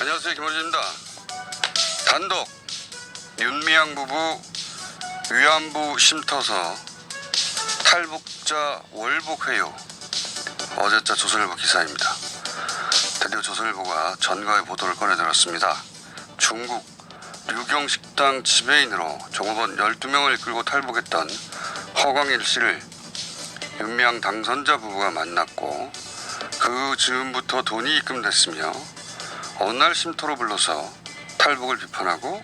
안녕하세요, 김호준입니다. 단독 윤미향 부부 위안부 쉼터서 탈북자 월북회유. 어제자 조선일보 기사입니다. 드디어 조선일보가 전가의 보도를 꺼내들었습니다. 중국 류경식당 지배인으로 종업원 12명을 이끌고 탈북했던 허광일 씨를 윤미향 당선자 부부가 만났고 그 즈음부터 돈이 입금됐으며 어느 날 쉼터로 불러서 탈북을 비판하고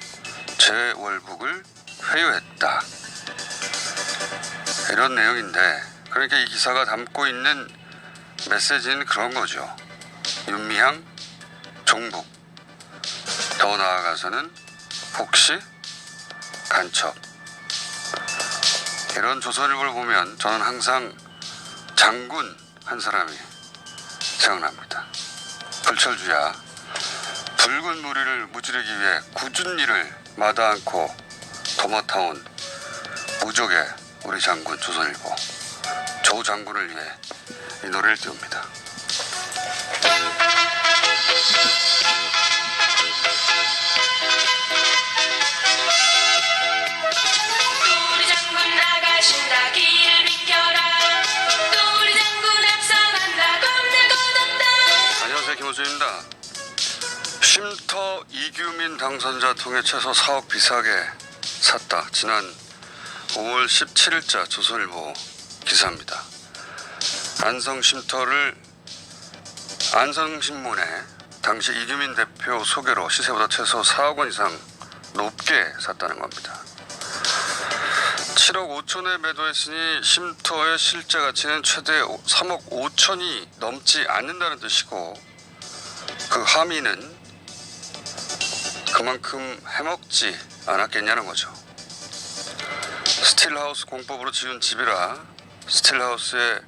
재월북을 회유했다. 이런 내용인데, 그러니까 이 기사가 담고 있는 메시지는 그런 거죠. 윤미향 종북, 더 나아가서는 혹시 간첩. 이런 조선일보를 보면 저는 항상 장군 한 사람이 생각납니다. 불철주야 붉은 무리를 무찌르기 위해 굳은 일을 마다 않고 도맡아온 무적의 우리 장군 조선일보 조 장군을 위해 이 노래를 띄웁니다. 우리 장군 나가신다 길 비켜라 우리 장군 앞서간다 겁낼 것 없다. 안녕하세요, 김호준입니다. 쉼터 이규민 당선자 통해 최소 4억 비싸게 샀다. 지난 5월 17일자 조선일보 기사입니다. 안성신문에 당시 이규민 대표 소개로 시세보다 최소 4억 원 이상 높게 샀다는 겁니다. 7억 5천에 매도했으니 쉼터의 실제 가치는 최대 3억 5천이 넘지 않는다는 뜻이고, 그 함의는 그만큼 해먹지 않았겠냐는 거죠. 스틸하우스 공법으로 지은 집이라 스틸하우스의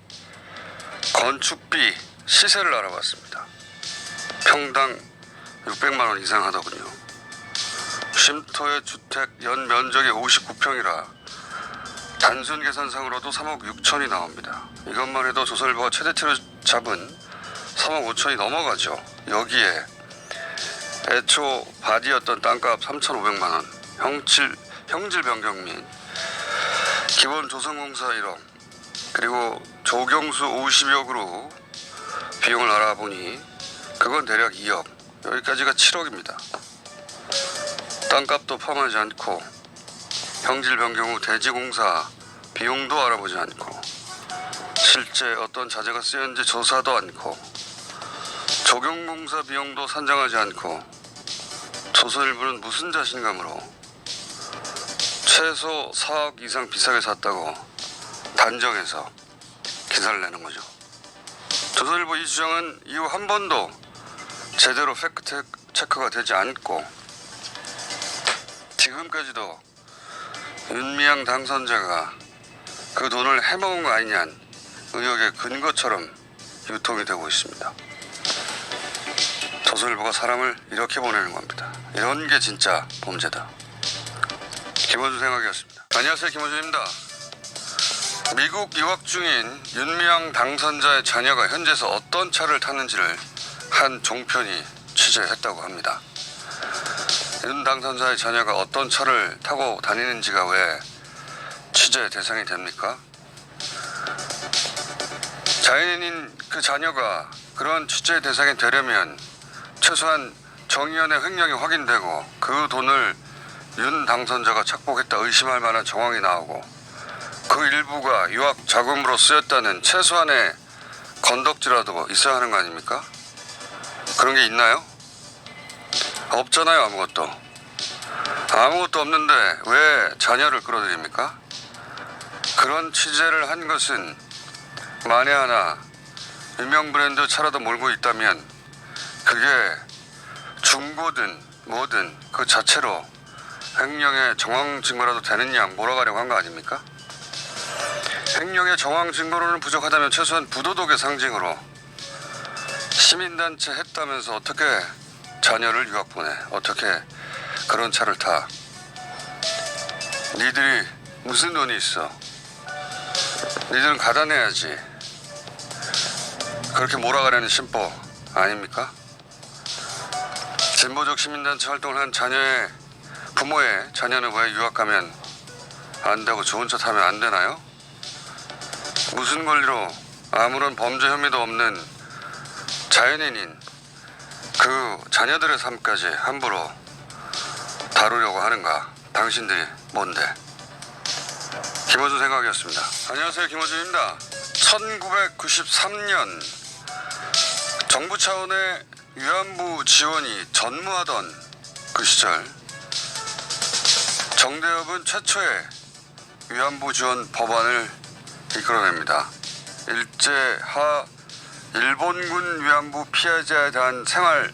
건축비 시세를 알아봤습니다. 평당 600만 원 이상 하더군요. 쉼터의 주택 연 면적이 59평이라 단순 계산상으로도 3억 6천이 나옵니다. 이것만 해도 조선일보가 최대치로 잡은 3억 5천이 넘어가죠. 여기에 애초 바디였던 땅값 3,500만 원, 형질 변경 및 기본 조성공사 1억, 그리고 조경수 50억으로 비용을 알아보니 그건 대략 2억, 여기까지가 7억입니다. 땅값도 포함하지 않고 형질 변경 후 대지공사 비용도 알아보지 않고 실제 어떤 자재가 쓰였는지 조사도 않고 조경공사 비용도 산정하지 않고 조선일보는 무슨 자신감으로 최소 4억 이상 비싸게 샀다고 단정해서 기사를 내는 거죠. 조선일보 이 주장은 이후 한 번도 제대로 팩트 체크가 되지 않고 지금까지도 윤미향 당선자가 그 돈을 해먹은 거 아니냐는 의혹의 근거처럼 유통이 되고 있습니다. 조선일보가 사람을 이렇게 보내는 겁니다. 이런 게 진짜 범죄다. 김호준 생각이었습니다. 안녕하세요, 김호준입니다. 미국 유학 중인 윤미향 당선자의 자녀가 현지에서 어떤 차를 탔는지를 한 종편이 취재했다고 합니다. 윤 당선자의 자녀가 어떤 차를 타고 다니는지가 왜 취재 대상이 됩니까? 자연인인 그 자녀가 그런 취재 대상이 되려면 최소한 정의연의 횡령이 확인되고 그 돈을 윤 당선자가 착복했다 의심할 만한 정황이 나오고 그 일부가 유학 자금으로 쓰였다는 최소한의 건덕지라도 있어야 하는 거 아닙니까? 그런 게 있나요? 없잖아요. 아무것도 없는데 왜 자녀를 끌어들입니까? 그런 취재를 한 것은 만에 하나 유명 브랜드 차라도 몰고 있다면 그게 중고든 뭐든 그 자체로 횡령의 정황 증거라도 되는 양 몰아가려고 한 거 아닙니까? 횡령의 정황 증거로는 부족하다면 최소한 부도덕의 상징으로 시민단체 했다면서 어떻게 자녀를 유학 보내? 어떻게 그런 차를 타? 니들이 무슨 돈이 있어? 니들은 가난해야지. 그렇게 몰아가려는 심보 아닙니까? 진보적 시민단체 활동을 한 자녀의 부모의 자녀는 왜 유학 가면 안 되고 좋은 차 타면 안 되나요? 무슨 권리로 아무런 범죄 혐의도 없는 자연인인 그 자녀들의 삶까지 함부로 다루려고 하는가? 당신들이 뭔데? 김어준 생각이었습니다. 안녕하세요, 김어준입니다. 1993년 정부 차원의 위안부 지원이 전무하던 그 시절 정대협은 최초의 위안부 지원 법안을 이끌어냅니다. 일제하 일본군 위안부 피해자에 대한 생활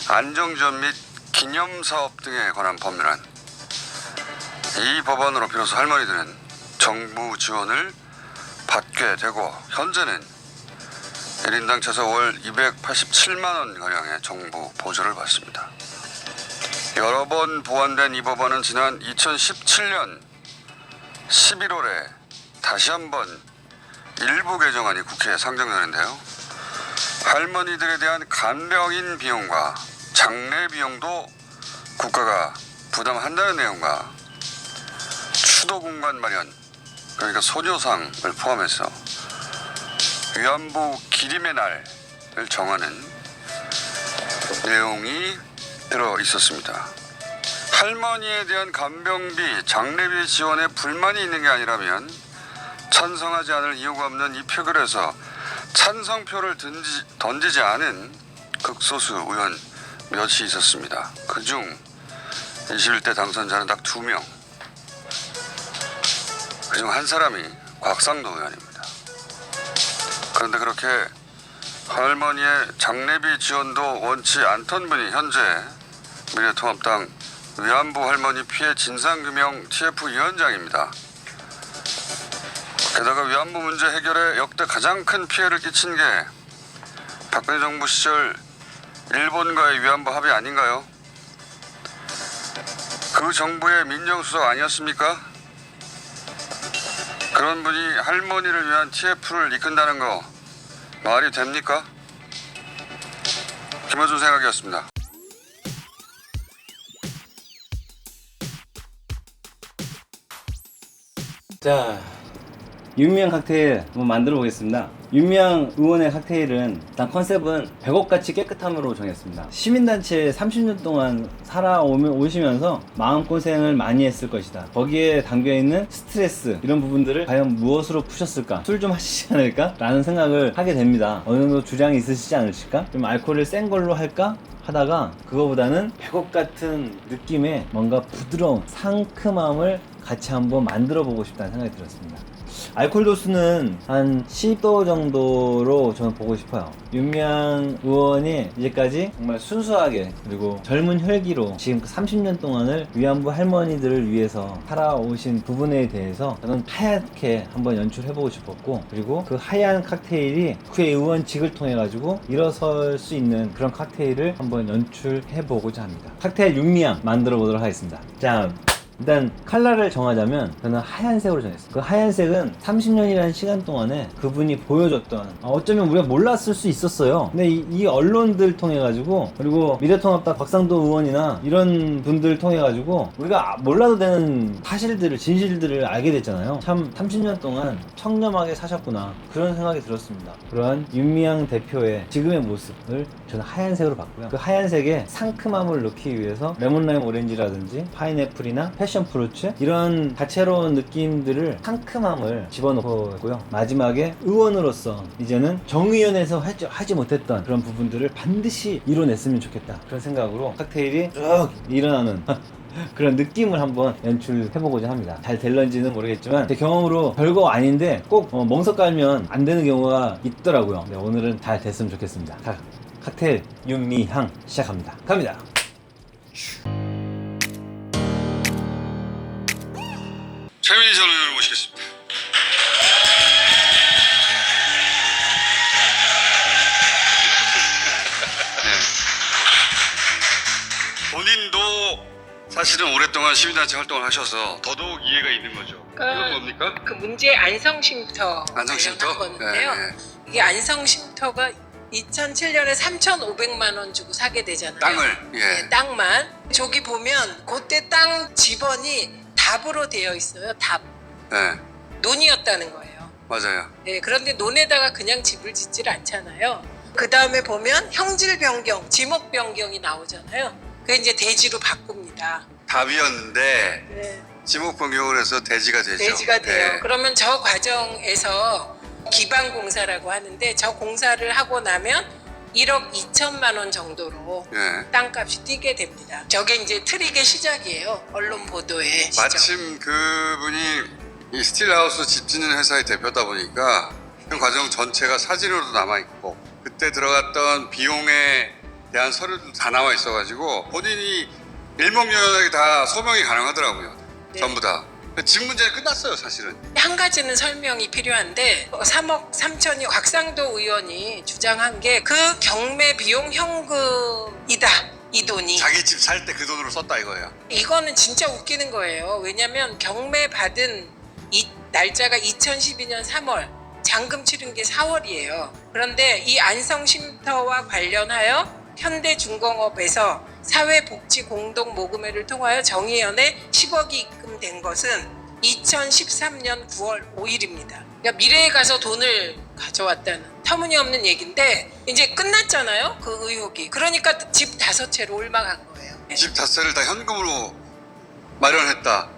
안정지원 및 기념사업 등에 관한 법률안. 이 법안으로 비로소 할머니들은 정부 지원을 받게 되고 현재는 1인당 최소 월 287만 원가량의 정부 보조를 받습니다. 여러 번 보완된 이 법안은 지난 2017년 11월에 다시 한번 일부 개정안이 국회에 상정되는데요. 할머니들에 대한 간병인 비용과 장례 비용도 국가가 부담한다는 내용과 추도 공간 마련, 그러니까 소녀상을 포함해서 위안부 기림의 날을 정하는 내용이 들어 있었습니다. 할머니에 대한 간병비, 장례비 지원에 불만이 있는 게 아니라면 찬성하지 않을 이유가 없는 이 표결에서 찬성표를 던지지 않은 극소수 의원 몇이 있었습니다. 그중 21대 당선자는 딱 2명. 그중 한 사람이 곽상도 의원입니다. 그런데 그렇게 할머니의 장례비 지원도 원치 않던 분이 현재 미래통합당 위안부 할머니 피해 진상규명 TF위원장입니다. 게다가 위안부 문제 해결에 역대 가장 큰 피해를 끼친 게 박근혜 정부 시절 일본과의 위안부 합의 아닌가요? 그 정부의 민정수석 아니었습니까? 그런 분이 할머니를 위한 TF를 이끈다는 거 말이 됩니까? 김어준 생각이었습니다. 자, 윤미향 칵테일 한번 만들어 보겠습니다. 윤미향 의원의 칵테일은 일단 컨셉은 100억같이 깨끗함으로 정했습니다. 시민단체에 30년 동안 살아오시면서 마음고생을 많이 했을 것이다. 거기에 담겨있는 스트레스 이런 부분들을 과연 무엇으로 푸셨을까? 술 좀 하시지 않을까? 라는 생각을 하게 됩니다. 어느 정도 주장이 있으시지 않으실까? 좀 알코올을 센 걸로 할까? 하다가 그거보다는 100억 같은 느낌의 뭔가 부드러운 상큼함을 같이 한번 만들어 보고 싶다는 생각이 들었습니다. 알코올 도수는 한 10도 정도로 저는 보고 싶어요. 윤미향 의원이 이제까지 정말 순수하게 그리고 젊은 혈기로 지금 30년 동안을 위안부 할머니들을 위해서 살아오신 부분에 대해서 저는 하얗게 한번 연출해보고 싶었고, 그리고 그 하얀 칵테일이 국회의원직을 통해 가지고 일어설 수 있는 그런 칵테일을 한번 연출해보고자 합니다. 칵테일 윤미향 만들어 보도록 하겠습니다. 자, 일단 컬러를 정하자면 저는 하얀색으로 정했어요. 그 하얀색은 30년이라는 시간 동안에 그분이 보여줬던, 어쩌면 우리가 몰랐을 수 있었어요. 근데 이 언론들 통해 가지고, 그리고 미래통합당 곽상도 의원이나 이런 분들 통해 가지고 우리가 몰라도 되는 사실들을, 진실들을 알게 됐잖아요. 참 30년 동안 청렴하게 사셨구나, 그런 생각이 들었습니다. 그러한 윤미향 대표의 지금의 모습을 저는 하얀색으로 봤고요. 그 하얀색에 상큼함을 넣기 위해서 레몬라임 오렌지라든지 파인애플이나 패션 프루츠, 이런 다채로운 느낌들을, 상큼함을 집어넣고요. 마지막에 의원으로서 이제는 정의연에서 하지 못했던 그런 부분들을 반드시 이뤄냈으면 좋겠다, 그런 생각으로 칵테일이 쭉 일어나는 그런 느낌을 한번 연출해보고자 합니다. 잘 될런지는 모르겠지만 제 경험으로 별거 아닌데 꼭 멍석 깔면 안 되는 경우가 있더라고요. 네, 오늘은 잘 됐으면 좋겠습니다. 자, 칵테일 윤미향 시작합니다. 갑니다. 최민희 전 의원을 모시겠습니다. 사실은 오랫동안 시민단체 활동을 하셔서 더더욱 이해가 있는 거죠. 이건 뭡니까? 그 문제 안성쉼터 안성쉼터? 관련한 건데요. 네. 이게 안성쉼터가 2007년에 3,500만 원 주고 사게 되잖아요. 땅을, 예. 네, 땅만. 저기 보면 그때 땅 지번이 답으로 되어 있어요. 답. 네, 논이었다는 거예요. 맞아요. 네, 그런데 논에다가 그냥 집을 짓질 않잖아요. 그 다음에 보면 형질 변경, 지목 변경이 나오잖아요. 그게 이제 대지로 바꿉니다. 답이었는데 네. 지목 변경을 해서 대지가 되죠. 대지가 돼요. 네. 그러면 저 과정에서 기반 공사라고 하는데 저 공사를 하고 나면 1억 2천만 원 정도로 네. 땅값이 뛰게 됩니다. 저게 이제 트릭의 시작이에요. 언론 보도의 시작. 마침 그분이 이 스틸하우스 집 짓는 회사의 대표다 보니까 그 과정 전체가 사진으로도 남아 있고 그때 들어갔던 비용에 대한 서류도 다 남아 있어가지고 본인이 일목요연하게 다 소명이 가능하더라고요. 네. 전부 다. 집 문제는 끝났어요, 사실은. 한 가지는 설명이 필요한데 3억 3천이 곽상도 의원이 주장한 게 그 경매 비용 현금이다. 이 돈이. 자기 집 살 때 그 돈으로 썼다 이거예요. 이거는 진짜 웃기는 거예요. 왜냐면 경매 받은 이 날짜가 2012년 3월, 잔금 치른 게 4월이에요. 그런데 이 안성쉼터와 관련하여 현대중공업에서 사회복지공동모금회를 통하여 정의연에 10억이 입금된 것은 2013년 9월 5일입니다. 그러니까 미래에 가서 돈을 가져왔다는 터무니없는 얘기인데 이제 끝났잖아요. 그 의혹이. 그러니까 집 5채로 올라간 거예요. 집 자체를 다 현금으로 마련했다.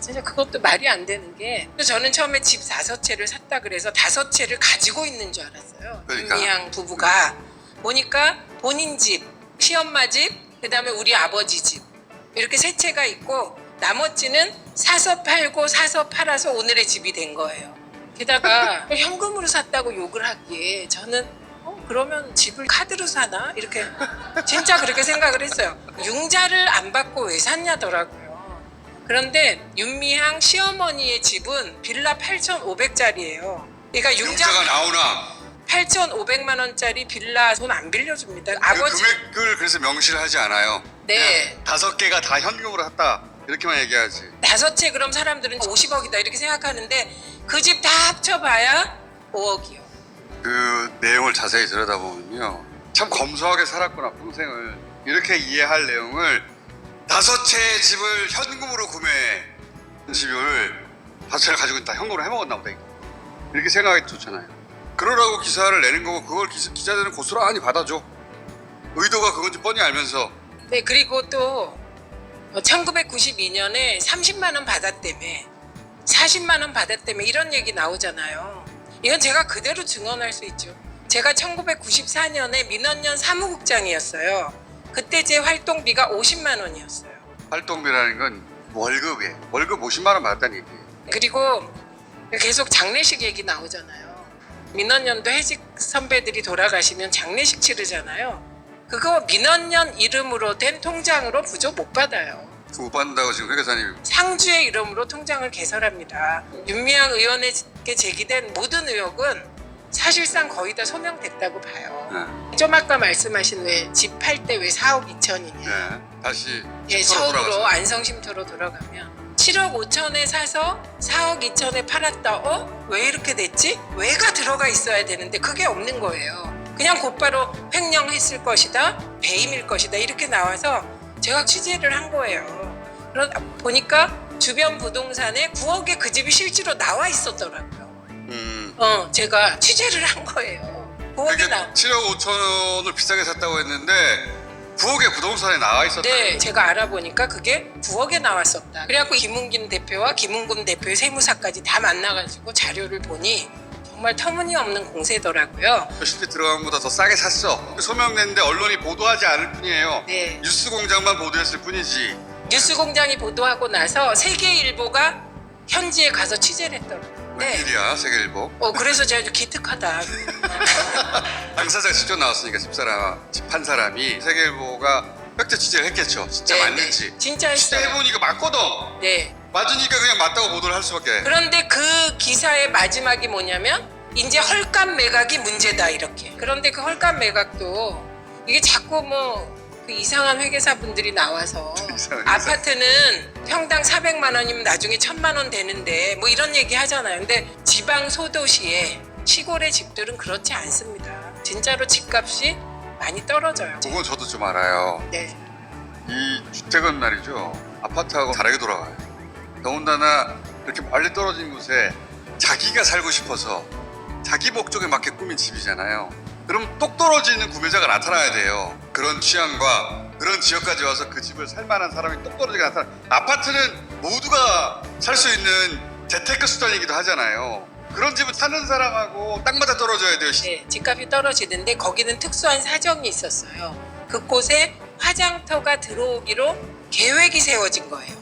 진짜 그것도 말이 안 되는 게 저는 처음에 집 5채를 샀다 그래서 5채를 가지고 있는 줄 알았어요. 그러니까. 윤미향 부부가 보니까 본인 집, 시엄마 집, 그다음에 우리 아버지 집 이렇게 3채가 있고 나머지는 사서 팔고 사서 팔아서 오늘의 집이 된 거예요. 게다가 현금으로 샀다고 욕을 하기에 저는 그러면 집을 카드로 사나? 이렇게 진짜 그렇게 생각을 했어요. 융자를 안 받고 왜 샀냐더라고요. 그런데 윤미향 시어머니의 집은 빌라 8,500짜리예요. 그러니까 융자가 나오나 8,500만 원짜리 빌라 돈 안 빌려줍니다. 그 아버지. 금액을 그래서 명시를 하지 않아요. 네. 5개가 다 현금으로 샀다 이렇게만 얘기하지. 5채 그럼 사람들은 50억이다 이렇게 생각하는데 그 집 다 합쳐봐야 5억이요. 그 내용을 자세히 들여다보면요, 참 검소하게 살았구나 평생을. 이렇게 이해할 내용을 5채의 집을 현금으로 구매한 집을 5채를 가지고 다 현금으로 해먹었나 보다 이렇게 생각이 좋잖아요. 그러라고 기사를 내는 거고 그걸 기자들은 고스란히 받아줘. 의도가 그건지 뻔히 알면서. 네, 그리고 또 1992년에 30만 원 받았다며 40만 원 받았다며 이런 얘기 나오잖아요. 이건 제가 그대로 증언할 수 있죠. 제가 1994년에 민원연 사무국장이었어요. 그때 제 활동비가 50만 원이었어요. 활동비라는 건 월급이에요. 월급 50만 원 받았다는 얘기예요. 그리고 계속 장례식 얘기 나오잖아요. 민원연도 해직 선배들이 돌아가시면 장례식 치르잖아요. 그거 민원연 이름으로 된 통장으로 부족 못 받아요. 그거 못 받는다고 지금 회계사님. 상주의 이름으로 통장을 개설합니다. 윤미향 의원에게 제기된 모든 의혹은 사실상 거의 다 소명됐다고 봐요. 네. 좀 아까 말씀하신 왜 집 팔 때 왜 4억 2천이냐. 네. 다시 예, 쉼터로 처음으로 돌아가서. 안성쉼터로 돌아가면 7억 5천에 사서 4억 2천에 팔았다. 왜 이렇게 됐지? 왜가 들어가 있어야 되는데 그게 없는 거예요. 그냥 곧바로 횡령했을 것이다, 배임일 것이다 이렇게 나와서 제가 취재를 한 거예요. 그러다 보니까 주변 부동산에 9억에 그 집이 실제로 나와 있었더라고요. 제가 취재를 한 거예요. 9억이 나. 7억 5천을 비싸게 샀다고 했는데 9억의 부동산에 나와 있었다. 네, 제가 알아보니까 그게 9억에 나왔었다. 그래갖고 김웅김 대표와 김웅금 대표의 세무사까지 다 만나가지고 자료를 보니 정말 터무니없는 공세더라고요. 실제 들어간 것보다 더 싸게 샀어. 소명냈는데 언론이 보도하지 않을 뿐이에요. 네. 뉴스공장만 보도했을 뿐이지. 뉴스공장이 보도하고 나서 세계일보가 현지에 가서 취재를 했더라고요. 네. 웬일이야 세계일보. 그래서 제가 좀 기특하다. 당사자가 직접 나왔으니까 집 판 사람이 세계일보가 팩트 취재를 했겠죠. 진짜 네, 맞는지. 네. 진짜 했어요. 취재해보니까 맞거든. 네. 맞으니까 그냥 맞다고 보도를 할 수밖에. 그런데 그 기사의 마지막이 뭐냐면 이제 헐값 매각이 문제다 이렇게. 그런데 그 헐값 매각도 이게 자꾸 그 이상한 회계사분들이 나와서 이상한 회계사. 아파트는 평당 400만 원이면 나중에 1000만 원 되는데 뭐 이런 얘기 하잖아요. 근데 지방 소도시에 시골의 집들은 그렇지 않습니다. 진짜로 집값이 많이 떨어져요. 그건 저도 좀 알아요. 네. 이 주택은 말이죠. 아파트하고 다르게 돌아가요. 더군다나 이렇게 멀리 떨어진 곳에 자기가 살고 싶어서 자기 목적에 맞게 꾸민 집이잖아요. 그럼 똑 떨어지는 구매자가 나타나야 돼요. 그런 취향과 그런 지역까지 와서 그 집을 살 만한 사람이 똑 떨어지게 나타나. 아파트는 모두가 살 수 있는 재테크 수단이기도 하잖아요. 그런 집은 사는 사람하고 딱 맞아 떨어져야 돼요. 네, 집값이 떨어지는데 거기는 특수한 사정이 있었어요. 그곳에 화장터가 들어오기로 계획이 세워진 거예요.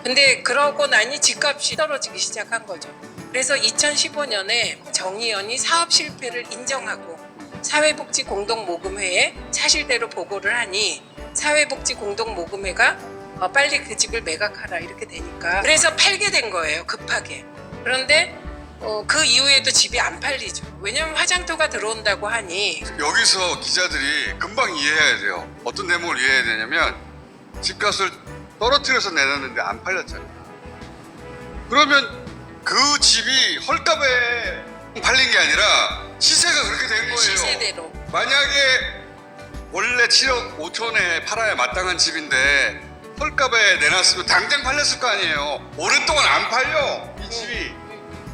근데 그러고 나니 집값이 떨어지기 시작한 거죠. 그래서 2015년에 정의연이 사업 실패를 인정하고 사회복지공동모금회에 사실대로 보고를 하니 사회복지공동모금회가 빨리 그 집을 매각하라 이렇게 되니까 그래서 팔게 된 거예요. 급하게. 그런데 그 이후에도 집이 안 팔리죠. 왜냐면 화장터가 들어온다고 하니. 여기서 기자들이 금방 이해해야 돼요. 어떤 내용을 이해해야 되냐면 집값을 떨어뜨려서 내놨는데 안 팔렸잖아요. 그러면 그 집이 헐값에 팔린 게 아니라 시세가 그렇게 된 거예요. 시세대로. 만약에 원래 7억 5천에 팔아야 마땅한 집인데 헐값에 내놨으면 당장 팔렸을 거 아니에요. 오랫동안 안 팔려 이 집이.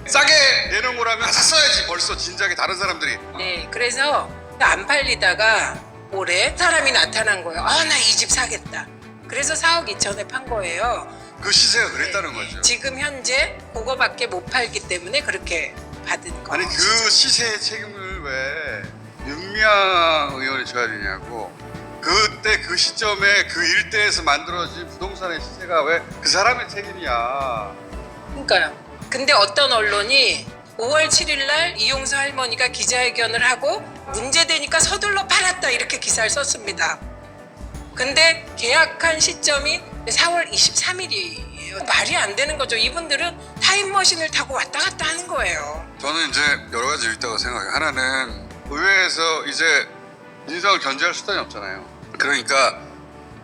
싸게 내놓은 거라면 샀어야지 벌써 진작에 다른 사람들이. 네, 그래서 안 팔리다가 올해 사람이 나타난 거예요. 아, 나 이 집 사겠다. 그래서 4억 2천에 판 거예요. 그 시세가 그랬다는 거죠. 지금 현재 그거밖에 못 팔기 때문에 그렇게 받은 거. 아니 그 시세의 책임을 왜 윤미향 의원이 져야 되냐고. 그때 그 시점에 그 일대에서 만들어진 부동산의 시세가 왜 그 사람의 책임이야. 그러니까요. 근데 어떤 언론이 5월 7일 날 이용수 할머니가 기자회견을 하고 문제되니까 서둘러 팔았다 이렇게 기사를 썼습니다. 근데 계약한 시점이 4월 23일이에요. 말이 안 되는 거죠. 이분들은 타임머신을 타고 왔다 갔다 하는 거예요. 저는 이제 여러 가지 있다고 생각해요. 하나는 의회에서 이제 민주당을 견제할 수단이 없잖아요. 그러니까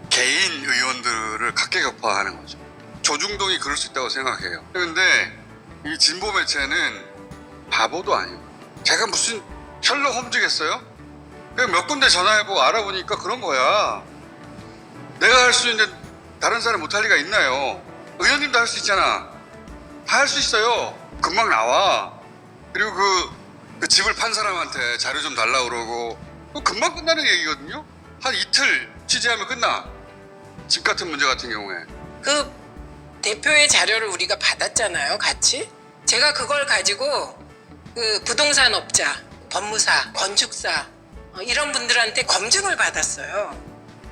개인 의원들을 각계격파하는 거죠. 조중동이 그럴 수 있다고 생각해요. 그런데 이 진보 매체는 바보도 아니고 제가 무슨 셜록 홈즈겠어요? 그냥 몇 군데 전화해보고 알아보니까 그런 거야. 내가 할 수 있는데 다른 사람이 못할 리가 있나요? 의원님도 할 수 있잖아. 다 할 수 있어요. 금방 나와. 그리고 그 집을 판 사람한테 자료 좀 달라고 그러고 그거 금방 끝나는 얘기거든요. 한 이틀 취재하면 끝나. 집 같은 문제 같은 경우에. 그 대표의 자료를 우리가 받았잖아요, 같이. 제가 그걸 가지고 그 부동산 업자, 법무사, 건축사 이런 분들한테 검증을 받았어요.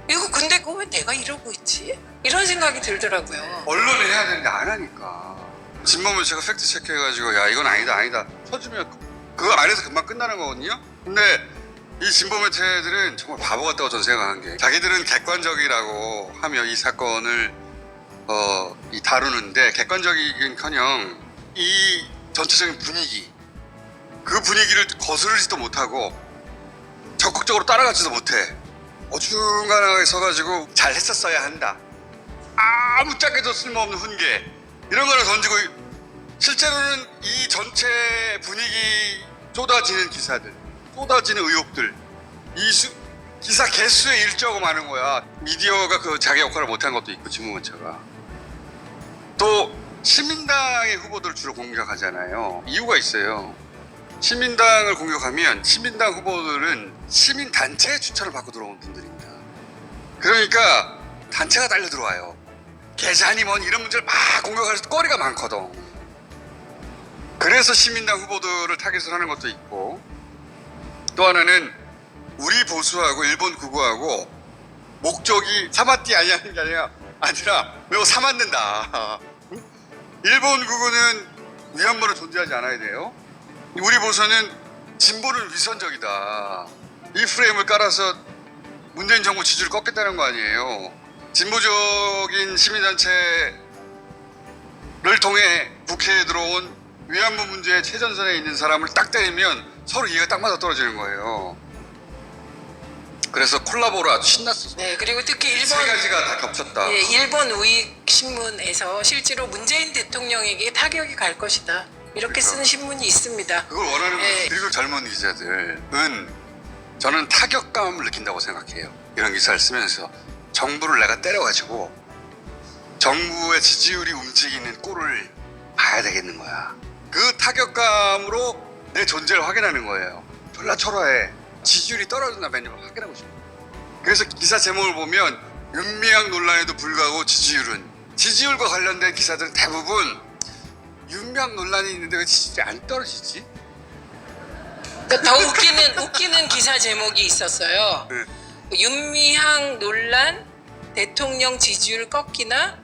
이거 근데 그거 왜 내가 이러고 있지? 이런 생각이 들더라고요. 언론이 해야 되는데 안 하니까. 진범을 제가 팩트 체크해가지고 야 이건 아니다 쳐주면 그거 안에서 금방 끝나는 거거든요. 근데 이 진보 매체들은 정말 바보 같다고 저는 생각한 게 자기들은 객관적이라고 하며 이 사건을 이 다루는데 객관적이긴커녕 이 전체적인 분위기 그 분위기를 거스르지도 못하고 적극적으로 따라가지도 못해. 어중간하게 서가지고 잘했었어야 한다. 아무짝에도 쓸모없는 훈계 이런 거를 던지고 실제로는 이 전체 분위기 쏟아지는 기사들 쏟아지는 의혹들 기사 개수에 일조하고 마는 거야. 미디어가 그 자기 역할을 못한 것도 있고 진보매체가 또 시민당의 후보들을 주로 공격하잖아요. 이유가 있어요. 시민당을 공격하면 시민당 후보들은 시민단체의 추천을 받고 들어온 분들입니다. 그러니까 단체가 달려 들어와요. 계산이 뭔 이런 문제를 막 공격할 거리가 많거든. 그래서 시민당 후보들을 타겟으로 하는 것도 있고 또 하나는 우리 보수하고 일본 극우하고 목적이 사마띠 아니하는 게 아니라 매우 사맞는다. 일본 극우는 위안부는 존재하지 않아야 돼요. 우리 보수는 진보는 위선적이다. 이 프레임을 깔아서 문재인 정부 지지를 꺾겠다는 거 아니에요. 진보적인 시민단체를 통해 국회에 들어온 위안부 문제의 최전선에 있는 사람을 딱 때리면 서로 이해가 딱 맞아 떨어지는 거예요. 그래서 콜라보로 아주 신났어. 네, 그리고 특히 세 가지가 다 겹쳤다. 네, 일본 우익 신문에서 실제로 문재인 대통령에게 타격이 갈 것이다. 이렇게 쓴 신문이 있습니다. 그걸 원하는 네. 거예요. 그리고 젊은 기자들은 저는 타격감을 느낀다고 생각해요. 이런 기사를 쓰면서 정부를 내가 때려가지고 정부의 지지율이 움직이는 꼴을 봐야 되겠는 거야. 그 타격감으로 내 존재를 확인하는 거예요. 졸라 초라해. 지지율이 떨어진다 맨날 확인하고 싶어. 그래서 기사 제목을 보면 윤미향 논란에도 불구하고 지지율과 관련된 기사들은 대부분 윤미향 논란이 있는데 왜 지지율이 안 떨어지지? 그러니까 더 웃기는 기사 제목이 있었어요. 네. 윤미향 논란 대통령 지지율 꺾이나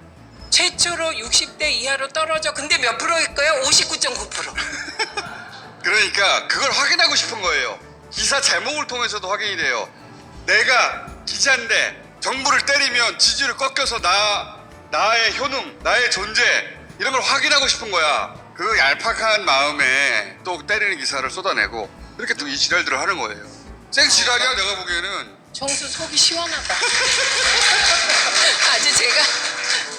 최초로 60대 이하로 떨어져. 근데 몇 프로일까요? 59.9%. 그러니까 그걸 확인하고 싶은 거예요. 기사 제목을 통해서도 확인이 돼요. 내가 기자인데 정부를 때리면 지지율이 꺾여서 나의 효능, 나의 존재 이런 걸 확인하고 싶은 거야. 그 얄팍한 마음에 또 때리는 기사를 쏟아내고 이렇게 또 이 지랄들을 하는 거예요. 생 지랄이야 내가 보기에는. 정수 속이 시원하다. 아주 제가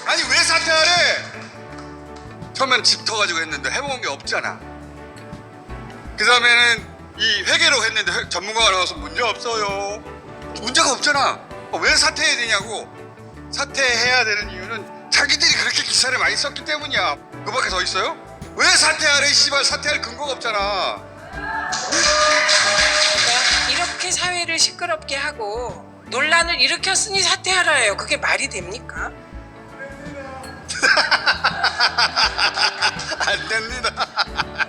아니 왜 사퇴하래? 처음엔 짚터가지고 했는데 해먹은 게 없잖아. 그 다음에는 이 회계로 했는데 전문가가 나와서 문제 없어요. 문제가 없잖아. 왜 사퇴해야 되냐고. 사퇴해야 되는 이유는 자기들이 그렇게 기사를 많이 썼기 때문이야. 그밖에 더 있어요? 왜 사퇴하래? 씨발 사퇴할 근거가 없잖아. 이렇게 사회를 시끄럽게 하고 논란을 일으켰으니 사퇴하라예요. 그게 말이 됩니까? 안 됩니다.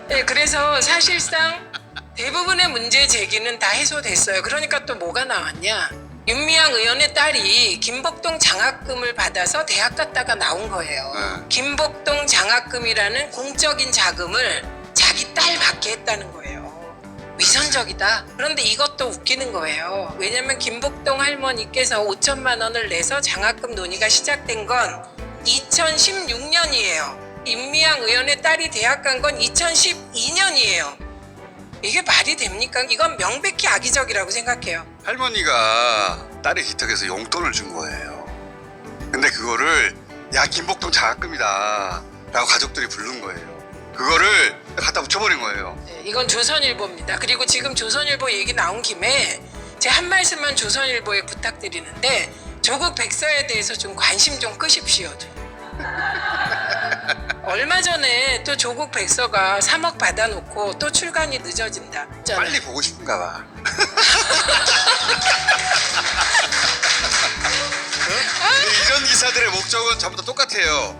네, 그래서 사실상 대부분의 문제 제기는 다 해소됐어요. 그러니까 또 뭐가 나왔냐? 윤미향 의원의 딸이 김복동 장학금을 받아서 대학 갔다가 나온 거예요. 네. 김복동 장학금이라는 공적인 자금을 자기 딸 받게 했다는 거예요. 위선적이다. 그런데 이것도 웃기는 거예요. 왜냐면 김복동 할머니께서 5천만 원을 내서 장학금 논의가 시작된 건 2016년이에요. 윤미향 의원의 딸이 대학 간 건 2012년이에요. 이게 말이 됩니까? 이건 명백히 악의적이라고 생각해요. 할머니가 딸이 기특해서 용돈을 준 거예요. 근데 그거를 야 김복동 장학금이다 라고 가족들이 부른 거예요. 그거를 갖다 붙여버린 거예요. 네, 이건 조선일보입니다. 그리고 지금 조선일보 얘기 나온 김에 제 한 말씀만 조선일보에 부탁드리는데 조국 백서에 대해서 좀 관심 좀 끄십시오. 얼마 전에 또 조국 백서가 3억 받아놓고 또 출간이 늦어진다. 빨리 보고 싶은가 봐. 근데 이런 기사들의 목적은 전부 다 똑같아요.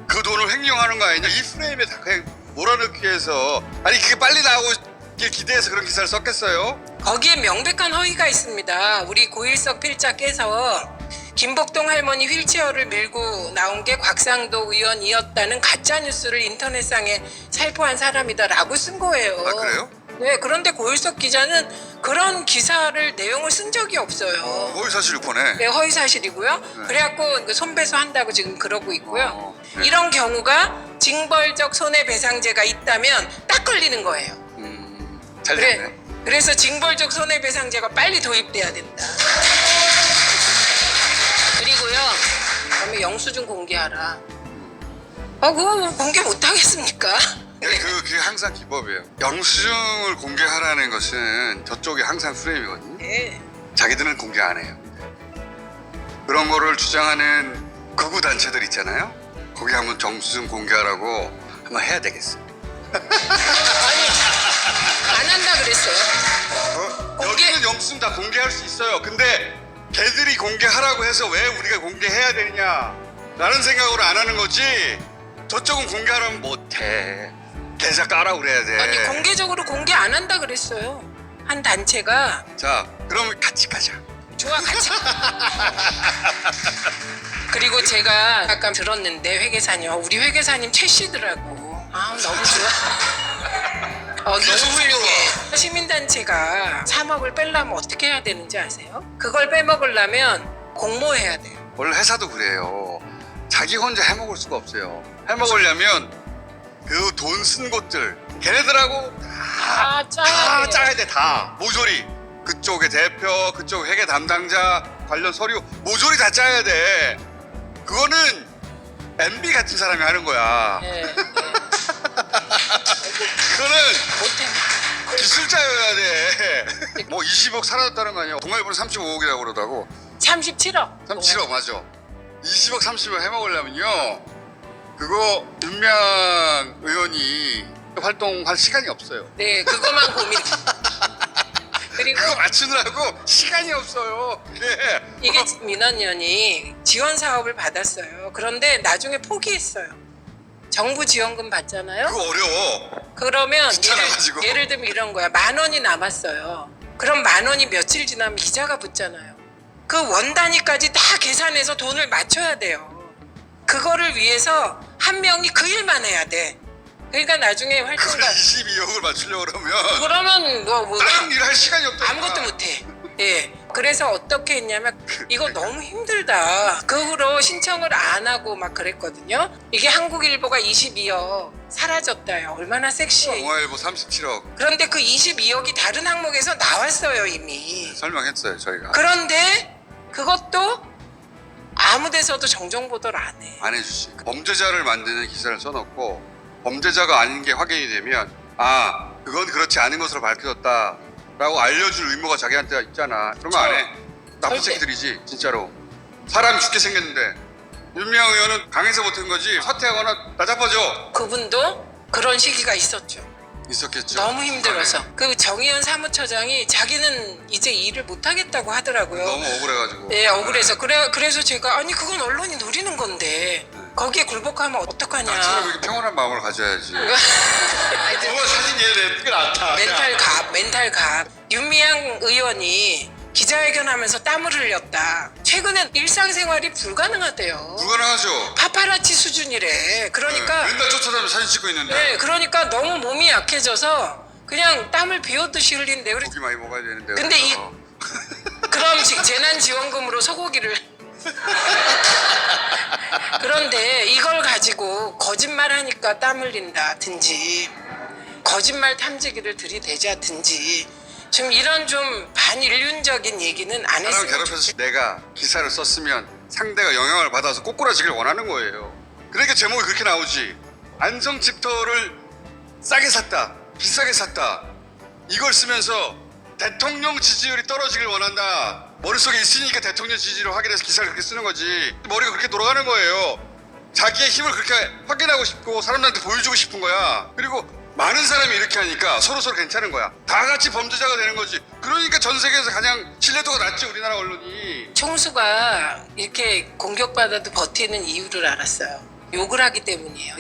그 돈을 횡령하는 거 아니냐. 이 프레임에 다 그냥 몰아넣기 위해서. 아니 그게 빨리 나오길 기대해서 그런 기사를 썼겠어요? 거기에 명백한 허위가 있습니다. 우리 고일석 필자께서 김복동 할머니 휠체어를 밀고 나온 게 곽상도 의원이었다는 가짜뉴스를 인터넷상에 살포한 사람이다라고 쓴 거예요. 아 그래요? 네, 그런데 고일석 기자는 그런 기사를 내용을 쓴 적이 없어요. 허위 사실 유포네. 네, 허위 사실이고요. 그래갖고 손배소 한다고 지금 그러고 있고요. 네. 이런 경우가 징벌적 손해배상제가 있다면 딱 걸리는 거예요. 잘 그래, 됐네. 그래서 징벌적 손해배상제가 빨리 도입돼야 된다. 그리고요, 그러면 영수증 공개하라. 그거 공개 못 하겠습니까? 네, 그게 항상 기법이에요. 영수증을 공개하라는 것은 저쪽이 항상 프레임이거든요. 네. 자기들은 공개 안 해요. 그런 거를 주장하는 극우 단체들 있잖아요. 거기 한번 영수증 공개하라고 한번 해야 되겠어. 아니, 안 한다 그랬어요. 여기는 영수증 다 공개할 수 있어요. 근데 걔들이 공개하라고 해서 왜 우리가 공개해야 되느냐 라는 생각으로 안 하는 거지. 저쪽은 공개하라면 못해. 계좌 까라고 그래야 돼. 아니, 공개적으로 공개 안 한다 그랬어요. 한 단체가. 자, 그러면 같이 가자. 좋아, 같이. 그리고 제가 아까 들었는데 회계사님, 우리 회계사님 최 씨더라고. 아, 너무 좋아. 너무 훌륭해. 시민단체가 3억을 빼려면 어떻게 해야 되는지 아세요? 그걸 빼먹으려면 공모해야 돼요. 원래 회사도 그래요. 자기 혼자 해먹을 수가 없어요. 해먹으려면 그 돈 쓴 곳들 걔네들하고 다 짜야 돼. 짜야 돼. 다 모조리. 그쪽의 대표, 그쪽 회계 담당자 관련 서류 모조리 다 짜야 돼. 그거는 MB 같은 사람이 하는 거야. 예, 예. 그거는 못해. 기술자여야 돼. 뭐 20억 사라졌다는 거 아니야? 동아일보는 35억이라고 그러다고. 37억. 37억 맞아. 20억 30억 해먹으려면요. 그거 윤미향 의원이 활동할 시간이 없어요. 네, 그것만 고민. 그리고 그거 맞추느라고 시간이 없어요. 예. 이게 민원 의원이 지원 사업을 받았어요. 그런데 나중에 포기했어요. 정부 지원금 받잖아요. 그거 어려워. 그러면 귀찮아가지고. 예를 들면 이런 거야. 10,000원이 남았어요. 그럼 10,000원이 며칠 지나면 이자가 붙잖아요. 그 원 단위까지 다 계산해서 돈을 맞춰야 돼요. 그거를 위해서 한 명이 그 일만 해야 돼. 그러니까 나중에 그걸 활동가 22억을 맞추려고 그러면 그러면 뭐 다른 일을 할 시간이 없다. 아무것도 못해. 예. 그래서 어떻게 했냐면 이거 너무 힘들다. 그 후로 신청을 안 하고 막 그랬거든요. 이게 한국일보가 22억 사라졌다요. 얼마나 섹시해. 동아일보 37억 그런데 그 22억이 다른 항목에서 나왔어요 이미. 설명했어요 저희가. 그런데 그것도 아무 데서도 정정 보도를 안 해. 안 해주지. 범죄자를 만드는 기사를 써놓고 범죄자가 아닌 게 확인이 되면 아 그건 그렇지 않은 것으로 밝혀졌다라고 알려줄 의무가 자기한테 있잖아. 그런 거 안 해. 나쁜 절대. 새끼들이지 진짜로. 사람 죽게 생겼는데 윤미향 의원은 강해서 못한 거지 사퇴하거나 나자빠져. 그분도 그런 시기가 있었죠. 있었겠죠. 너무 힘들어서. 그 정의연 사무처장이 자기는 이제 일을 못 하겠다고 하더라고요. 너무 억울해가지고. 네, 억울해서. 그래서 제가 아니 그건 언론이 노리는 건데 거기에 굴복하면 어떡하냐. 나처럼 이렇게 평온한 마음을 가져야지. 누가 사진 얘 예쁘게 나왔다. 멘탈 갑. 윤미향 의원이 기자회견하면서 땀을 흘렸다. 최근엔 일상생활이 불가능하대요. 불가능하죠. 파파라치 수준이래. 그러니까 네, 맨날 쫓아다니면서 사진 찍고 있는데 네, 그러니까 너무 몸이 약해져서 그냥 땀을 비오듯이 흘린대. 고기 많이 먹어야 되는데. 근데 그래서. 그럼 재난지원금으로 소고기를 그런데 이걸 가지고 거짓말하니까 땀 흘린다든지 거짓말 탐지기를 들이대자든지 좀 이런 좀 반인륜적인 얘기는 안 사람을 했으면 괴롭혀서 내가 기사를 썼으면 상대가 영향을 받아서 꼬꾸라지길 원하는 거예요. 그러니까 제목이 그렇게 나오지. 안성 집터를 싸게 샀다, 비싸게 샀다. 이걸 쓰면서 대통령 지지율이 떨어지길 원한다. 머릿속에 있으니까 대통령 지지율을 확인해서 기사를 그렇게 쓰는 거지. 머리가 그렇게 돌아가는 거예요. 자기의 힘을 그렇게 확인하고 싶고 사람들한테 보여주고 싶은 거야. 그리고 많은 사람이 이렇게 하니까 서로서로 괜찮은 거야. 다 같이 범죄자가 되는 거지. 그러니까 전 세계에서 가장 신뢰도가 낮지 우리나라 언론이. 총수가 이렇게 공격받아도 버티는 이유를 알았어요. 욕을 하기 때문이에요.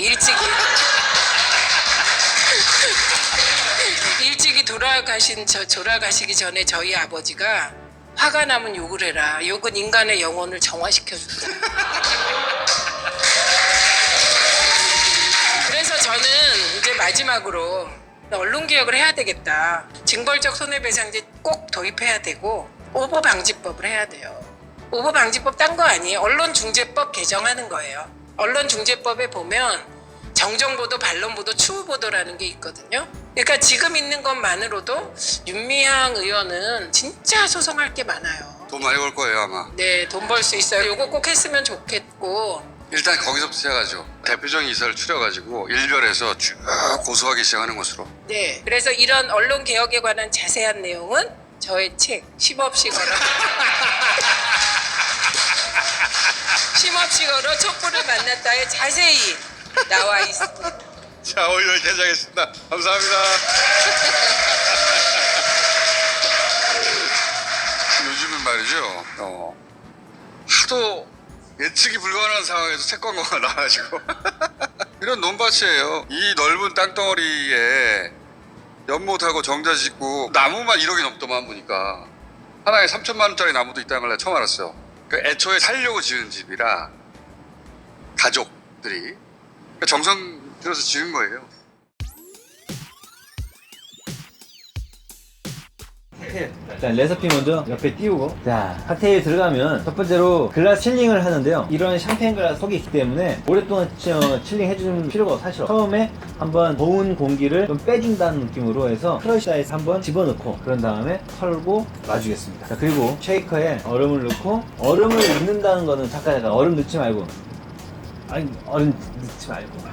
일찍이 돌아가시기 전에 저희 아버지가 화가 나면 욕을 해라. 욕은 인간의 영혼을 정화시켜준다. 그래서 저는 이제 마지막으로 언론개혁을 해야 되겠다. 징벌적 손해배상제 꼭 도입해야 되고 오보방지법을 해야 돼요. 오보방지법 딴 거 아니에요. 언론중재법 개정하는 거예요. 언론중재법에 보면 정정보도, 반론보도, 추후보도라는 게 있거든요. 그러니까 지금 있는 것만으로도 윤미향 의원은 진짜 소송할 게 많아요. 돈 많이 벌 거예요 아마. 네, 돈 벌 수 있어요. 요거 꼭 했으면 좋겠고. 일단 거기서부터 시작하죠. 대표적인 이사를 추려가지고 일별에서 쭉 고소하기 시작하는 것으로. 네, 그래서 이런 언론 개혁에 관한 자세한 내용은 저의 책 쉼없이 걸어 쉼없이 걸어 촛불을 만났다에 자세히 나와 있습니다. 자 오늘 여기까지 하겠습니다. 감사합니다. 요즘은 말이죠. 하도 예측이 불가능한 상황에서 책 광고가 나와가지고 이런 논밭이에요. 이 넓은 땅덩어리에 연못하고 정자 짓고 나무만 1억이 넘더만 보니까 하나에 3천만 원짜리 나무도 있다는 걸 내가 처음 알았어요. 그러니까 애초에 살려고 지은 집이라 가족들이 정성 들여서 지은 거예요. 일단 레시피 먼저 옆에 띄우고, 자 칵테일 들어가면 첫 번째로 글라스 칠링을 하는데요. 이런 샴페인 글라스 속이 있기 때문에 오랫동안 칠링 해주는 필요가 사실 없어요. 처음에 한번 더운 공기를 좀 빼준다는 느낌으로 해서 크러셔에서 한번 집어넣고 그런 다음에 털고 놔주겠습니다. 자, 그리고 쉐이커에 얼음을 넣고, 얼음을 넣는다는 거는 잠깐 얼음 넣지 말고, 아니 얼음 넣지 말고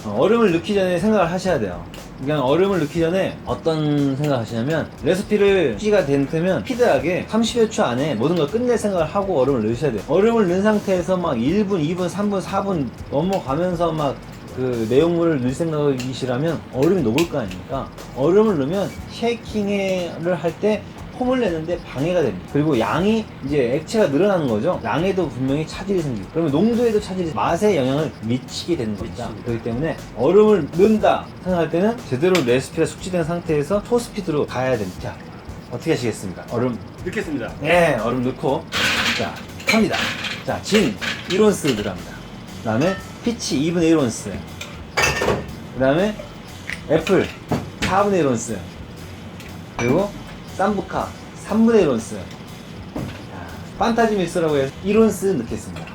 얼음을 넣기 전에 생각을 하셔야 돼요. 그냥 얼음을 넣기 전에 어떤 생각을 하시냐면, 레시피를 C가 되면 피드하게 30여 초 안에 모든 걸 끝낼 생각을 하고 얼음을 넣으셔야 돼요. 얼음을 넣은 상태에서 막 1분, 2분, 3분, 4분 넘어가면서 막 그 내용물을 넣을 생각이시라면 얼음이 녹을 거 아닙니까? 얼음을 넣으면 쉐이킹을 할 때 폼을 내는데 방해가 됩니다. 그리고 양이 이제 액체가 늘어나는 거죠. 양에도 분명히 차질이 생기고, 그러면 농도에도 차질이, 맛에 영향을 미치게 되는 겁니다. 그렇기 때문에 얼음을 넣는다 생각할 때는 제대로 레시피가 숙지된 상태에서 초스피드로 가야 됩니다. 자, 어떻게 하시겠습니까? 얼음 넣겠습니다. 네, 얼음 넣고, 자, 합니다. 자, 진 1온스 들어갑니다. 그 다음에 피치 2분의 1온스, 그 다음에 애플 4분의 1온스, 그리고 쌈부카 3분의 1온스, 판타지 믹스라고 해서 1온스 넣겠습니다.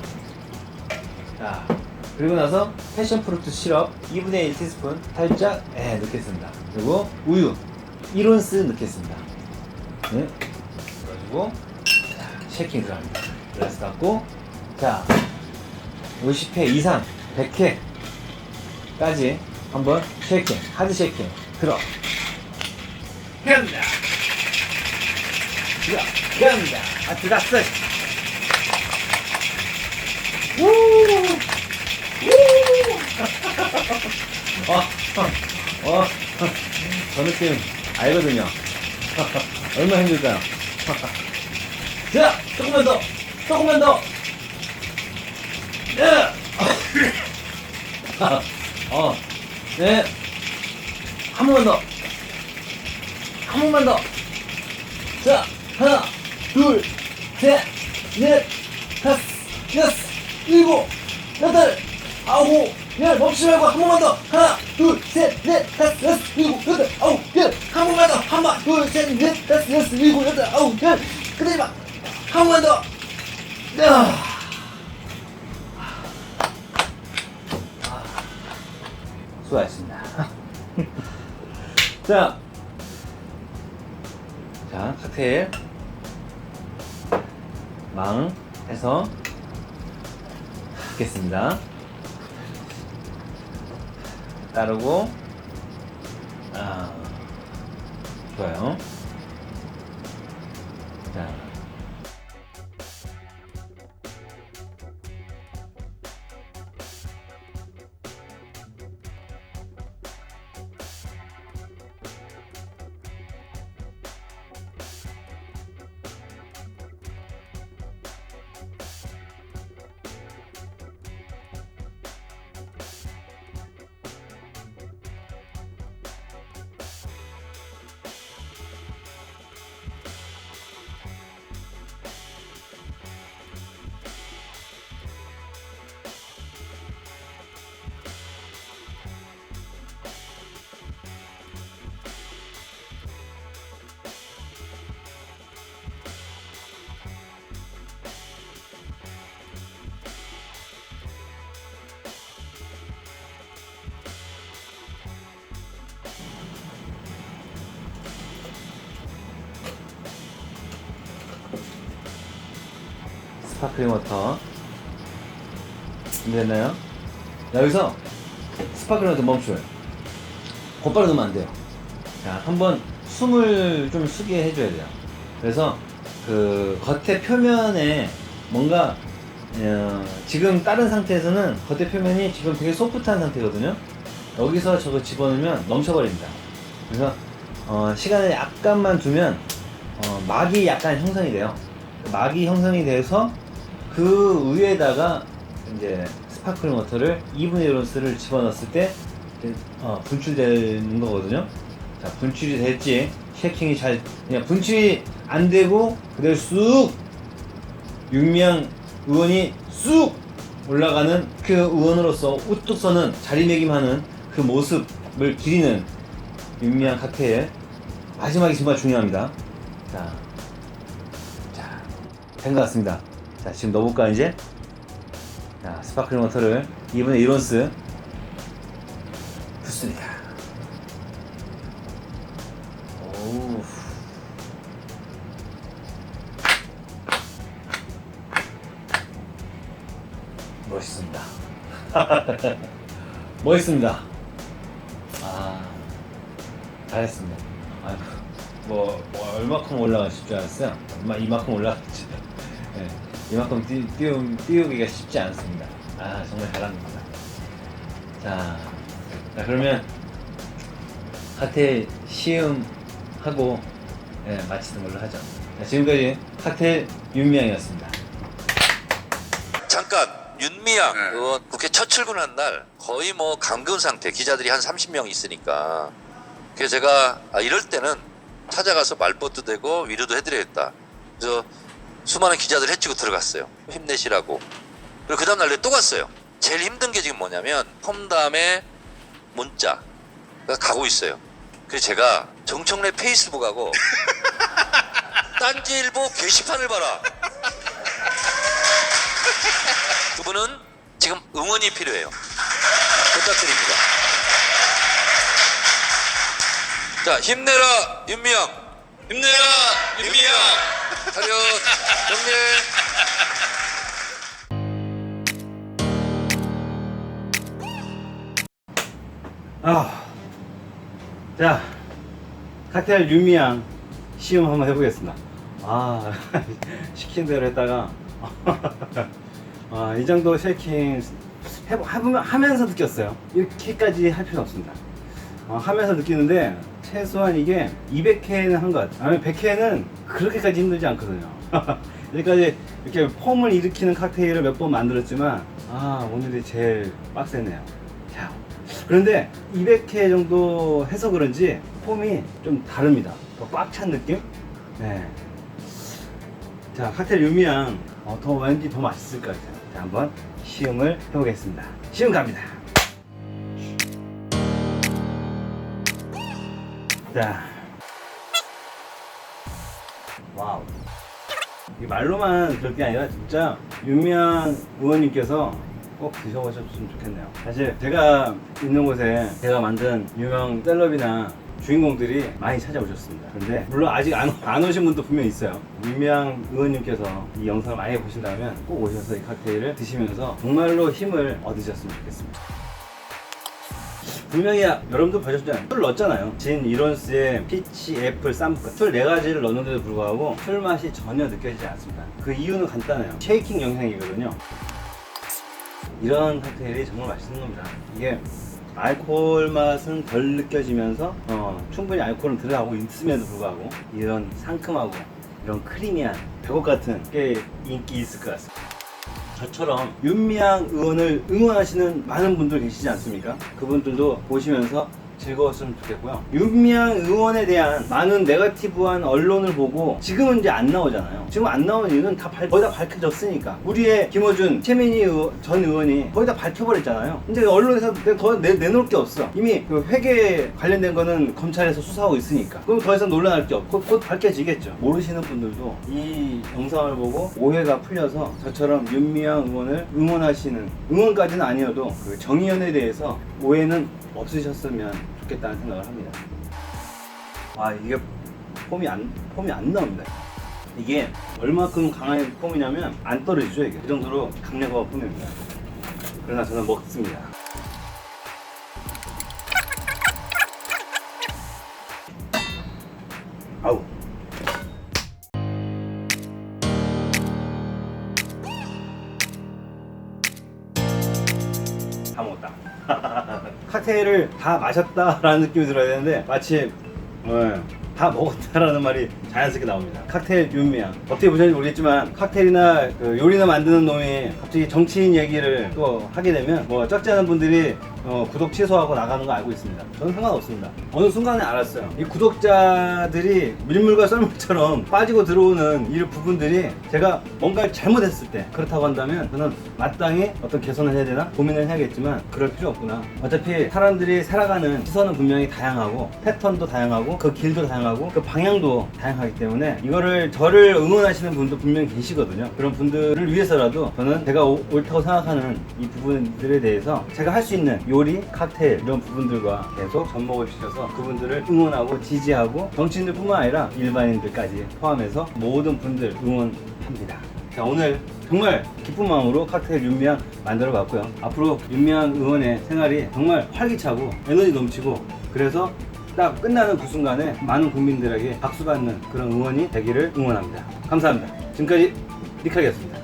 자, 그리고 나서 패션프루트 시럽 2분의 1티스푼 살짝 넣겠습니다. 그리고 우유 1온스 넣겠습니다. 네. 그래가지고 쉐이킹 들어갑니다. 그래서 갖고, 자, 50회 이상 100회까지 한번 쉐이킹, 하드 쉐이킹 들어 간다. 들어간다. 아, 들어갔어. 저 느낌 알거든요. 얼마나 힘들까요? 자, 조금만 더, 조금만 더. 네. 네. 한 번만 더. 한 번만 더. 자, 하나, 둘, 셋, 넷, 다섯, 여섯, 일곱, 여덟, 아홉, 열. 멈추지 말고 한 번만 더. 하나, 둘, 셋, 넷, 다섯, 여섯, 일곱, 여덟, 아홉, 열. 한 번만 더. 한 번, 둘, 셋, 넷, 다섯, 여섯, 일곱, 여덟, 아홉, 열. 끝내지 마. 한 번만 더. 수고하셨습니다. 자, 칵테일 망 해서 붓겠습니다. 따르고, 좋아요. 자, 스파클링 워터 됐나요? 여기서 스파클링 워터 멈춰요. 곧바로 넣으면 안 돼요. 자, 한번 숨을 좀 쉬게 해줘야 돼요. 그래서 그 겉에 표면에 뭔가 지금 다른 상태에서는 겉에 표면이 지금 되게 소프트한 상태거든요. 여기서 저거 집어넣으면 넘쳐버립니다. 그래서 시간을 약간만 두면 막이 약간 형성이 돼요. 막이 형성이 돼서 그 위에다가 이제 스파클링 워터를 2분의 1온스를 집어넣었을 때 분출되는 거거든요. 자, 분출이 될지 쉐이킹이 잘, 그냥 분출이 안 되고 그대로 쑥 윤미향 의원이 쑥 올라가는 그 의원으로서 우뚝 서는 자리매김하는 그 모습을 기리는 윤미향 칵테일, 마지막이 정말 중요합니다. 자, 된 것 같습니다. 자, 지금 넣어볼까 이제? 자, 스파클링 워터를 2분의 1온스 좋습니다. 오. 멋있습니다. 멋있습니다. 아, 잘했습니다. 아, 뭐 얼마큼 올라가실 줄 알았어요? 이만큼 올라갔지. 네, 이만큼 띄우기가 쉽지 않습니다. 아, 정말 잘합니다. 자, 그러면 칵테일 시음하고 마치는 걸로 하죠. 자, 지금까지 칵테일 윤미향이었습니다. 잠깐 윤미향 네. 의원 국회 첫 출근한 날 거의 뭐 감금 상태, 기자들이 한 30명 있으니까 그래서 제가 이럴 때는 찾아가서 말벗도 대고 위로도 해드려야겠다. 그래서 수많은 기자들 해치고 들어갔어요. 힘내시라고. 그리고 그 다음날 또 갔어요. 제일 힘든 게 지금 뭐냐면 펌담에 문자가 가고 있어요. 그래서 제가 정청래 페이스북하고 딴지일보 게시판을 봐라. 두 분은 지금 응원이 필요해요. 부탁드립니다. 자, 힘내라 윤미향. 힘내라 윤미향. 차렷 정리. 자, 칵테일 윤미향 시음 한번 해보겠습니다. 시킨 대로 했다가 이 정도 쉐이킹 하면서 느꼈어요. 이렇게까지 할 필요 없습니다. 하면서 느끼는데 최소한 이게 200회는 한 것 같아요. 아니면 100회는 그렇게까지 힘들지 않거든요. 여기까지 이렇게 폼을 일으키는 칵테일을 몇 번 만들었지만 오늘이 제일 빡세네요. 자, 그런데 200회 정도 해서 그런지 폼이 좀 다릅니다. 더 꽉 찬 느낌? 네. 자, 칵테일 윤미향 더 왠지 더 맛있을 것 같아요. 자, 한번 시음을 해보겠습니다. 시음 갑니다. 자, 와우. 이 말로만 그럴 게 아니라 진짜 윤미향 의원님께서 꼭 드셔보셨으면 좋겠네요. 사실 제가 있는 곳에 제가 만든 유명 셀럽이나 주인공들이 많이 찾아오셨습니다. 그런데 물론 아직 안 오신 분도 분명히 있어요. 윤미향 의원님께서 이 영상을 많이 보신다면 꼭 오셔서 이 칵테일을 드시면서 정말로 힘을 얻으셨으면 좋겠습니다. 분명히 여러분도 보셨잖아요. 술 넣었잖아요. 진 이론스의 피치, 애플, 쌈부카 술 4가지를 넣었는데도 불구하고 술 맛이 전혀 느껴지지 않습니다. 그 이유는 간단해요. 쉐이킹 영향이거든요. 이런 칵테일이 정말 맛있는 겁니다. 이게 알코올 맛은 덜 느껴지면서 충분히 알코올은 들어가고 있음에도 불구하고 이런 상큼하고 이런 크리미한 백옥 같은 게 인기 있을 것 같습니다. 저처럼 윤미향 의원을 응원하시는 많은 분들 계시지 않습니까? 그분들도 보시면서 즐거웠으면 좋겠고요. 윤미향 의원에 대한 많은 네거티브한 언론을 보고 지금은 이제 안 나오잖아요. 지금 안 나오는 이유는 거의 다 밝혀졌으니까. 우리의 김어준, 최민희 전 의원이 거의 다 밝혀버렸잖아요. 이제 언론에서 더 내놓을 게 없어. 이미 그 회계 관련된 거는 검찰에서 수사하고 있으니까. 그럼 더 이상 논란할 게 없고 곧 밝혀지겠죠. 모르시는 분들도 이 영상을 보고 오해가 풀려서 저처럼 윤미향 의원을 응원하시는, 응원까지는 아니어도 그 정의연에 대해서 오해는 없으셨으면 좋겠다는 생각을 합니다. 이게 폼이 안 나옵니다. 이게 얼마큼 강한 폼이냐면 안 떨어지죠. 이게 그 정도로 강력한 폼입니다. 그러나 저는 먹습니다. 아우. 다 먹었다. 칵테일을 다 마셨다라는 느낌이 들어야 되는데 마치 다 먹었다라는 말이 자연스럽게 나옵니다. 칵테일 윤미향. 어떻게 보셨는지 모르겠지만 칵테일이나 그 요리나 만드는 놈이 갑자기 정치인 얘기를 또 하게 되면 뭐 적지 않은 분들이 구독 취소하고 나가는 거 알고 있습니다. 저는 상관없습니다. 어느 순간에 알았어요. 이 구독자들이 밀물과 썰물처럼 빠지고 들어오는 이 부분들이 제가 뭔가를 잘못했을 때 그렇다고 한다면 저는 마땅히 어떤 개선을 해야 되나 고민을 해야겠지만 그럴 필요 없구나. 어차피 사람들이 살아가는 시선은 분명히 다양하고 패턴도 다양하고 그 길도 다양하고 그 방향도 다양하기 때문에 이거를 저를 응원하시는 분도 분명히 계시거든요. 그런 분들을 위해서라도 저는 제가 옳다고 생각하는 이 부분들에 대해서 제가 할 수 있는 요리, 칵테일 이런 부분들과 계속 접목을 시켜서 그분들을 응원하고 지지하고 정치인들뿐만 아니라 일반인들까지 포함해서 모든 분들 응원합니다. 자, 오늘 정말 기쁜 마음으로 칵테일 윤미향 만들어 봤고요. 앞으로 윤미향 의원의 생활이 정말 활기차고 에너지 넘치고, 그래서 딱 끝나는 그 순간에 많은 국민들에게 박수받는 그런 의원이 되기를 응원합니다. 감사합니다. 지금까지 닉하기였습니다.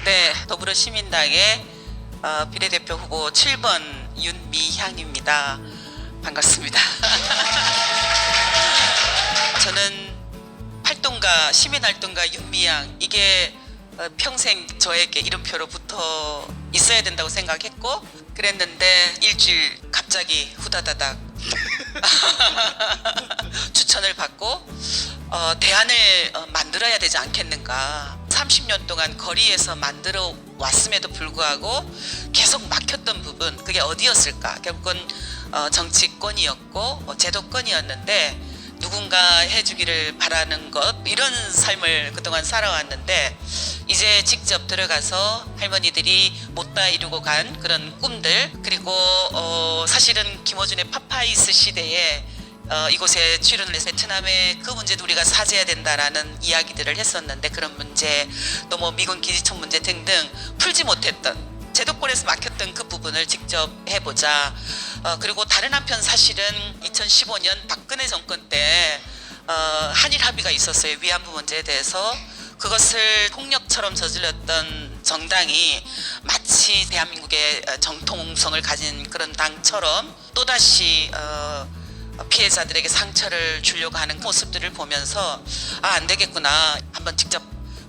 네, 더불어시민당의 비례대표 후보 7번 윤미향입니다. 반갑습니다. 저는 활동가, 시민활동가 윤미향, 이게 평생 저에게 이름표로 붙어 있어야 된다고 생각했고, 그랬는데 일주일 갑자기 후다다닥 추천을 받고 대안을 만들어야 되지 않겠는가. 30년 동안 거리에서 만들어 왔음에도 불구하고 계속 막혔던 부분, 그게 어디였을까? 결국은 정치권이었고 제도권이었는데, 누군가 해주기를 바라는 것, 이런 삶을 그동안 살아왔는데, 이제 직접 들어가서 할머니들이 못다 이루고 간 그런 꿈들, 그리고 사실은 김어준의 파파이스 시대에 이곳에 출연을 해서 베트남의 그 문제도 우리가 사죄해야 된다라는 이야기들을 했었는데, 그런 문제, 또 뭐 미군 기지청 문제 등등 풀지 못했던, 제도권에서 막혔던 그 부분을 직접 해보자. 그리고 다른 한편 사실은 2015년 박근혜 정권 때 한일 합의가 있었어요. 위안부 문제에 대해서. 그것을 폭력처럼 저질렀던 정당이 마치 대한민국의 정통성을 가진 그런 당처럼 또다시 피해자들에게 상처를 주려고 하는 모습들을 보면서 안 되겠구나, 한번 직접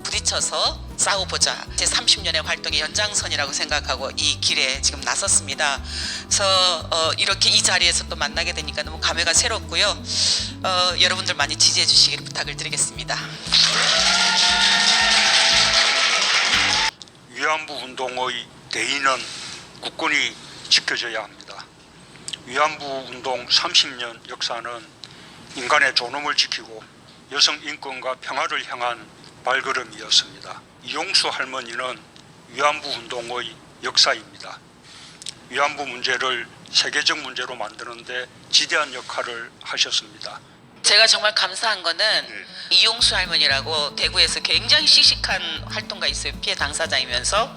부딪혀서 싸워보자. 제 30년의 활동의 연장선이라고 생각하고 이 길에 지금 나섰습니다. 그래서 이렇게 이 자리에서 또 만나게 되니까 너무 감회가 새롭고요. 여러분들 많이 지지해 주시기를 부탁을 드리겠습니다. 위안부 운동의 대의는 국권이 지켜져야 합니다. 위안부 운동 30년 역사는 인간의 존엄을 지키고 여성 인권과 평화를 향한 발걸음이었습니다. 이용수 할머니는 위안부 운동의 역사입니다. 위안부 문제를 세계적 문제로 만드는데 지대한 역할을 하셨습니다. 제가 정말 감사한 거는 이용수 할머니라고 대구에서 굉장히 씩씩한 활동가 있어요. 피해 당사자이면서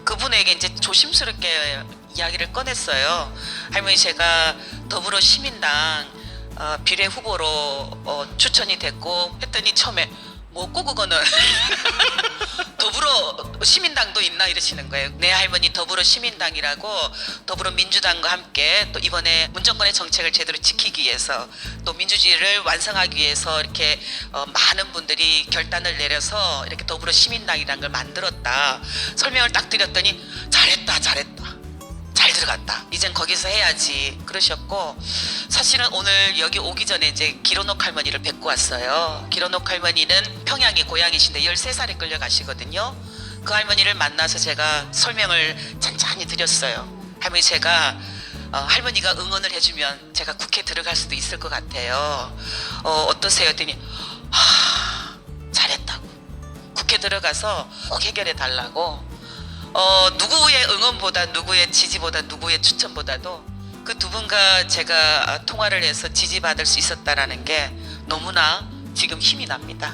그분에게 이제 조심스럽게 이야기를 꺼냈어요. 할머니, 제가 더불어시민당 비례 후보로 추천이 됐고 했더니 처음에 뭐고 그거는 더불어시민당도 있나 이러시는 거예요. 네, 할머니, 더불어시민당이라고 더불어민주당과 함께 또 이번에 문정권의 정책을 제대로 지키기 위해서 또 민주주의를 완성하기 위해서 이렇게 많은 분들이 결단을 내려서 이렇게 더불어시민당이라는 걸 만들었다. 설명을 딱 드렸더니 잘했다 잘 들어갔다, 이젠 거기서 해야지 그러셨고, 사실은 오늘 여기 오기 전에 이제 기로녹 할머니를 뵙고 왔어요. 기로녹 할머니는 평양이 고향이신데 13살에 끌려가시거든요. 그 할머니를 만나서 제가 설명을 잔잔히 드렸어요. 할머니, 제가 할머니가 응원을 해주면 제가 국회 들어갈 수도 있을 것 같아요. 어떠세요? 했더니 잘했다고, 국회 들어가서 꼭 해결해 달라고. 누구의 응원보다, 누구의 지지보다, 누구의 추천보다도 그 두 분과 제가 통화를 해서 지지받을 수 있었다라는 게 너무나 지금 힘이 납니다.